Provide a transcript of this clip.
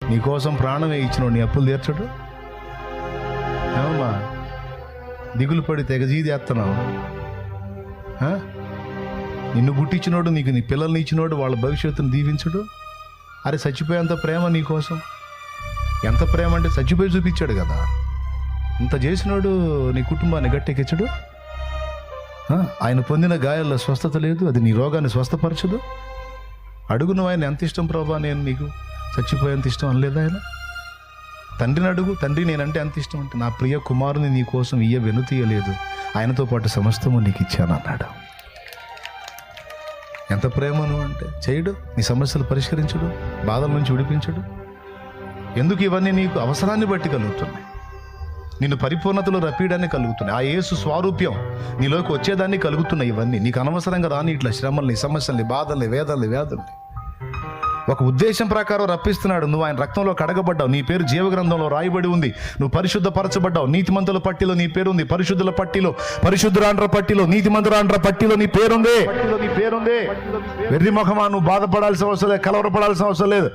నీకోసం ప్రాణమే ఇచ్చినోడు నీ అప్పులు తీర్చడు? ఏమమ్మా దిగులు పడి తెగజీదేస్తున్నావు? నిన్ను పుట్టించినోడు, నీకు నీ పిల్లల్ని ఇచ్చినోడు వాళ్ళ భవిష్యత్తును దీవించడు? అరే చచ్చిపోయేంత ప్రేమ నీకోసం. ఎంత ప్రేమ అంటే చచ్చిపోయి చూపించాడు కదా. ఇంత చేసినోడు నీ కుటుంబాన్ని గట్టెక్కించడు? ఆయన పొందిన గాయాల్లో స్వస్థత లేదు, అది నీ రోగాన్ని స్వస్థపరచదు? అడుగు నువ్వు ఆయన ఎంత ఇష్టం ప్రభా, నేను నీకు చచ్చిపోయేంత ఇష్టం అనలేదు ఆయన? తండ్రిని అడుగు, తండ్రి నేనంటే ఎంత ఇష్టం అంటే, నా ప్రియ కుమారుని నీ కోసం వెనుతీయలేదు, ఆయనతో పాటు సమస్తము నీకు ఇచ్చాను అన్నాడు. ఎంత ప్రేమ నువ్వు అంటే. చేయడు, నీ సమస్యలు పరిష్కరించడు, బాధల నుంచి విడిపించడు. ఎందుకు ఇవన్నీ నీకు అవసరాన్ని బట్టి కలుగుతున్నాయి, నిన్ను పరిపూర్ణతలో రప్పియడాన్ని కలుగుతున్నాయి. ఆ యేసు స్వారూప్యం నీలోకి వచ్చేదాన్ని కలుగుతున్నాయి. ఇవన్నీ నీకు అనవసరంగా రాని ఇట్లా శ్రమల్ని, సమస్యల్ని, బాధల్ని, వేదల్ని, వ్యాధుల్ని ఒక ఉద్దేశం ప్రకారం రప్పిస్తున్నాడు. నువ్వు ఆయన రక్తంలో కడగబడ్డావు, నీ పేరు జీవగ్రంథంలో రాయబడి ఉంది, నువ్వు పరిశుద్ధపరచబడ్డావు. నీతిమంతుల పట్టిలో నీ పేరు ఉంది, పరిశుద్ధుల పట్టిలో, పరిశుద్ధురాండ్ర పట్టిలో, నీతిమంతురాండ్ర పట్టిలో నీ పేరుంది. వెర్రి ముఖమా, నువ్వు బాధపడాల్సిన అవసరం లేదు, కలవరపడాల్సిన అవసరం లేదు.